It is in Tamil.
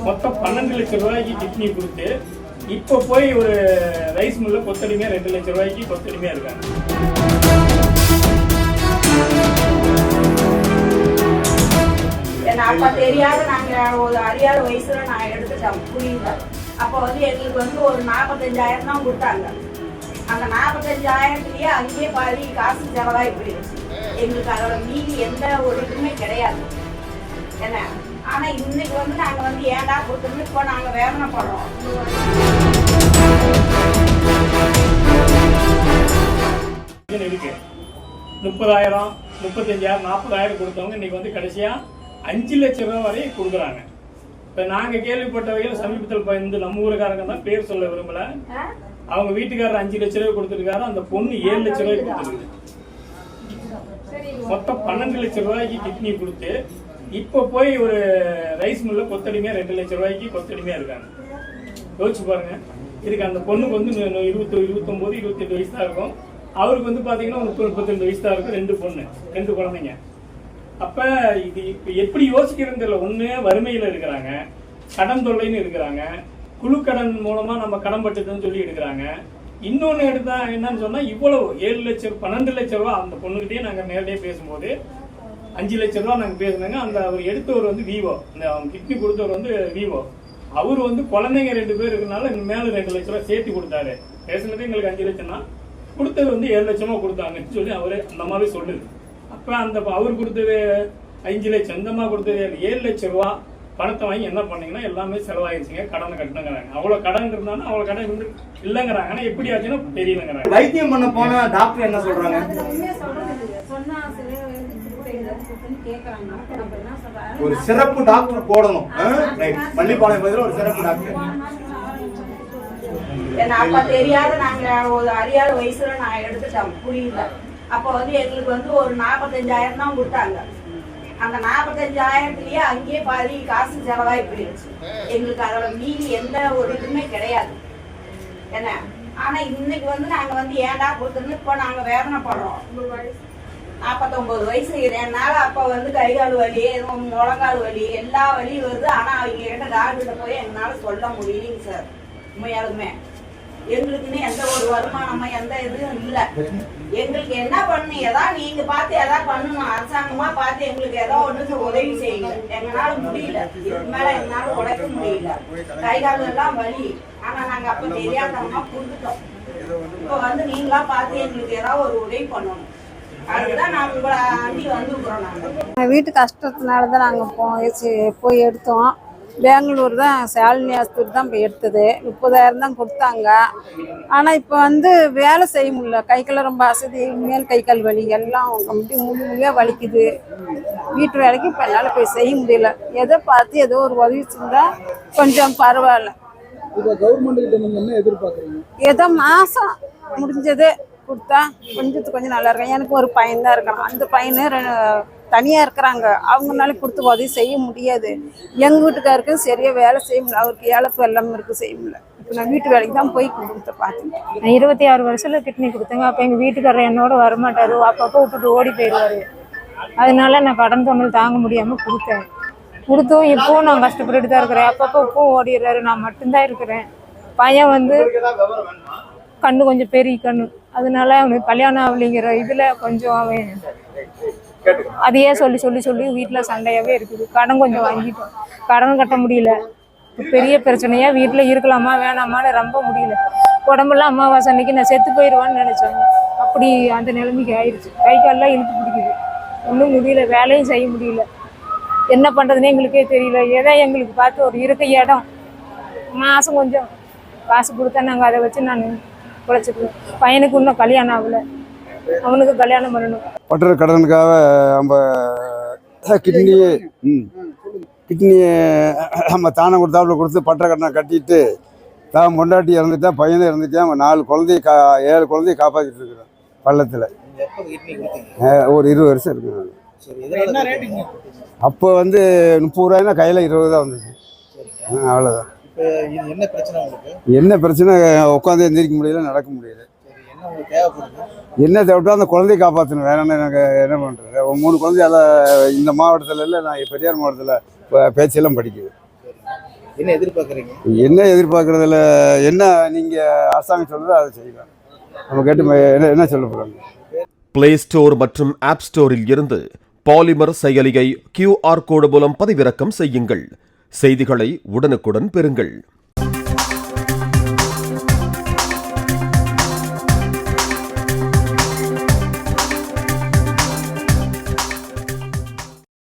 மொத்தம் 12 லட்சம் ரூபாய்க்கு கிட்னி கொடுத்து இப்போ போய் ஒரு ரைஸ் மில்ல கொத்தடிமையா 2 லட்சம் ரூபாய்க்கு கொத்தடிமையா இருக்காங்க. அப்ப தெரியாத நாங்க ஒரு அறியாத வயசுல நான் எடுத்துட்டோம் புரியுது. அப்ப எங்களுக்கு ஒரு 45,000 தான் கொடுத்தாங்க. அந்த 45,000லயே அங்கேயே பாதி காசு செலவாகி போயிடுச்சு. எங்களுக்கு அதோட மீதி எந்த ஒரு இதுவுமே கிடையாது என்ன. ஆனா இன்னைக்கு நாங்க ஏன்டா கொடுத்துருந்து இப்போ நாங்க வேதனைப்படுறோம். இருக்கு 30,000 35,000 40,000 கொடுத்தவங்க இன்னைக்கு கடைசியா 5 லட்சம் ரூபாய் வரை கொடுக்குறாங்க. இப்ப நாங்க கேள்விப்பட்ட வகையில் சமீபத்தில் நம்ம ஊருக்காரங்க தான் பேர் சொல்ல விரும்பல, அவங்க வீட்டுக்காரர் 5 லட்சம் ரூபாய் கொடுத்துருக்காரு, அந்த பொண்ணு 7 லட்சம் ரூபாய் கொடுத்துருக்கு. மொத்தம் 12 லட்சம் ரூபாய்க்கு கிட்னி கொடுத்து இப்போ போய் ஒரு ரைஸ் மில்ல கொத்தடிமையா 2 லட்சம் ரூபாய்க்கு கொத்தடிமையா இருக்காங்க. யோசிச்சு பாருங்க. இதுக்கு அந்த பொண்ணுக்கு 20, 29, 28 வயசு தான் இருக்கும். அவருக்கு பாத்தீங்கன்னா 30, 32 வயசு தான் இருக்கும். 2 பொண்ணு 2 குழந்தைங்க. அப்ப இது எப்படி யோசிக்கிறது தெரியல. ஒண்ணு வறுமையில இருக்கிறாங்க, கடன் தொல்லைன்னு இருக்கிறாங்க, குழு கடன் மூலமா நம்ம கடன் பட்டுதுன்னு சொல்லி எடுக்கிறாங்க. இன்னொன்னு எடுத்தா என்னன்னு சொன்னா இவ்வளவு 7 லட்சம் 12 லட்சம் ரூபாய் அந்த பொண்ணுகிட்டயே நாங்க நேரடியாக பேசும்போது 5 லட்சம் ரூபாய் நாங்க பேசுனாங்க. அந்த அவர் எடுத்தவர் விவோ, இந்த அவங்க கிட்னி கொடுத்தவர் விவோ. அவரு குழந்தைங்க 2 பேர் இருக்கனால மேல 2 லட்சம் ரூபாய் சேர்த்து கொடுத்தாரு. பேசுனது எங்களுக்கு 5 லட்சம்னா கொடுத்தது 7 லட்சமா கொடுத்தாங்கன்னு சொல்லி அவரு அந்த மாதிரி சொல்லுது. அப்ப அந்த அவர் கொடுத்தது 5 லட்சம், இந்த மாதிரி கொடுத்தது 7 லட்சம் ரூபா பணத்தை வாங்கி என்ன பண்ணீங்கன்னா எல்லாமே செலவாயிருச்சுங்க, கடனை கட்டணுங்கிறாங்க. அவ்வளவு கடன் இருந்தாலும் அவ்வளவு கடன் இல்லைங்கிறாங்க. ஆனா எப்படி ஆச்சுன்னா தெரியலங்கிறாங்க. வைத்தியம் பண்ண போன டாக்டர் என்ன சொல்றாங்க? ஒரு சிறப்பு டாக்டர் போடணும். மல்லிப்பாளையம் பகுதியில் ஒரு சிறப்பு டாக்டர். அப்ப தெரியாத நாங்க ஒரு அறியாத வயசுல நான் எடுத்துட்டோம் புரியுது. அப்ப எங்களுக்கு ஒரு 45,000 தான் கொடுத்தாங்க. அந்த 45,000லயே அங்கேயே பாதி காசு செலவாகி போயிடுச்சு. எங்களுக்கு அதோட மீதி எந்த ஒரு இதுவுமே கிடையாது என்ன. ஆனா இன்னைக்கு நாங்க ஏன்டா கொடுத்துருந்து இப்போ நாங்க வேதனைப்படுறோம். 49 வயசு என்னால அப்ப கை கால் வலி, முழங்கால் வலி, எல்லா வலியும் வருது. ஆனா அவங்க கிட்ட டாக்டர்கிட்ட போய் எங்களால சொல்ல முடியலைங்க சார். உண்மையாலுமே எங்களுக்குன்னு எந்த ஒரு வருமானமும் எந்த இதுவும் இல்லை. எங்களுக்கு என்ன பண்ணணும், ஏதாவது நீங்க பார்த்து ஏதாவது பண்ணணும். அரசாங்கமா பார்த்து எங்களுக்கு ஏதோ ஒண்ணு உதவி செய்யுங்க. எங்களால முடியல, இதுக்கு மேல எங்களால உழைக்க முடியல. கை கால் எல்லாம் வலி. ஆனா நாங்க அப்ப தெரியாதவங்க கொடுத்துட்டோம். இப்ப நீங்களா பார்த்து எங்களுக்கு ஏதாவது ஒரு உதவி பண்ணணும். அதுதான் நான் உங்களை அண்டி வந்துருக்குறோம். நாங்க வீட்டு கஷ்டத்தினாலதான் நாங்க போய் எடுத்தோம். பெங்களூர் தான் சாலினி ஆஸ்பத்திரி தான் போய் எடுத்தது. 30,000 தான் கொடுத்தாங்க. ஆனால் இப்போ வேலை செய்ய முடியல. கை கால் ரொம்ப அசதி, மேல் கை கால் வலி எல்லாம் முழுமையாக வலிக்குது. வீட்டு வேலைக்கு இப்போ என்னால் போய் செய்ய முடியல. எதை பார்த்து ஏதோ ஒரு உதவி செஞ்சால் கொஞ்சம் பரவாயில்ல. ஏதோ மாதம் முடிஞ்சது கொடுத்தா கொஞ்சம் நல்லா இருக்கும். எனக்கு ஒரு பையன் தான் இருக்கான். அந்த பையனு தனியாக இருக்கிறாங்க. அவங்களால கொடுத்து உதவி செய்ய முடியாது. எங்கள் வீட்டுக்காருக்கு சரியாக வேலை செய்ய முடியல. அவருக்கு இழப்பு எல்லாம் இருக்குது, செய்ய முடியல. இப்போ நான் வீட்டு வேலைக்கு தான் போய் கொடுத்து பார்த்தேன். 26 வருஷத்தில் கிட்னி கொடுத்தேங்க. அப்போ எங்கள் வீட்டுக்காரர் என்னோட வரமாட்டார். அப்பப்போ விட்டுட்டு ஓடி போயிடுவார். அதனால நான் கடன் தொண்டல் தாங்க முடியாமல் கொடுத்தும் இப்போவும் நான் கஷ்டப்பட்டுட்டு தான் இருக்கிறேன். அப்பப்போ இப்போவும் ஓடிடுறாரு. நான் மட்டும்தான் இருக்கிறேன். பையன் கண்ணு கொஞ்சம் பெரிய கண்ணு. அதனால அவனுக்கு கல்யாணம் ஆகலைங்கிற இதில் கொஞ்சம் அவன் அதையே சொல்லி வீட்டில் சண்டையாகவே இருக்குது. கடன் கொஞ்சம் வாங்கிட்டோம், கடன் கட்ட முடியல. பெரிய பிரச்சனையா வீட்டில் இருக்கலாமா வேணாமான்னு ரொம்ப முடியல. உடம்பெல்லாம் அமாவாசை அன்னைக்கு நான் செத்து போயிடுவான்னு நினச்சேன். அப்படி அந்த நிலைமைக்கு ஆயிடுச்சு. கை காலெலாம் இழுத்து பிடிக்குது. ஒன்றும் முடியல, வேலையும் செய்ய முடியல. என்ன பண்ணுறதுனே எங்களுக்கே தெரியல. ஏதோ எங்களுக்கு பார்த்து ஒரு இருக்க இடம் மாதம் கொஞ்சம் காசு கொடுத்தா நாங்கள் அதை வச்சு நான் உழைச்சிக்குவேன். பையனுக்கு இன்னும் கல்யாணம் ஆகலை, அவனுக்கு கல்யாணம் பண்ணணும். பட்டுற கடனுக்காக நம்ம கிட்னியை நம்ம தானம் கொடுத்தாப்புல கொடுத்து பட்டுற கடனை கட்டிட்டு தான் பொண்டாட்டி இறந்துட்டேன், பையனை இறந்துட்டேன். 4 குழந்தைய 7 குழந்தைய காப்பாற்றிட்டு இருக்கிறேன் பள்ளத்தில். ஒரு 20 வருஷம் இருக்கு. அப்போ 30 ரூபாய்னா கையில் 20 தான் வந்துச்சு. அவ்வளோதான். என்ன பிரச்சனை? உட்காந்து எந்திரிக்க முடியல, நடக்க முடியல. என்ன தேவைப்பட்டோ அந்த குழந்தைய காப்பாற்றணும். வேற என்ன எனக்கு என்ன பண்ணுறது? 3 குழந்தையால இந்த மாவட்டத்தில் இல்லை, நான் பெரியார் மாவட்டத்தில் பேச்செல்லாம் படிக்குது. என்ன எதிர்பார்க்குறீங்க? என்ன எதிர்பார்க்கறதுல என்ன நீங்கள் அரசாங்கம் சொல்லுதோ அதை செய்யலாம். நம்ம கேட்டு என்ன சொல்ல போகிறாங்க? பிளே ஸ்டோர் மற்றும் ஆப் ஸ்டோரில் இருந்து பாலிமர் செயலியை QR கோடு மூலம் பதிவிறக்கம் செய்யுங்கள். செய்திகளை உடனுக்குடன் பெறுங்கள்.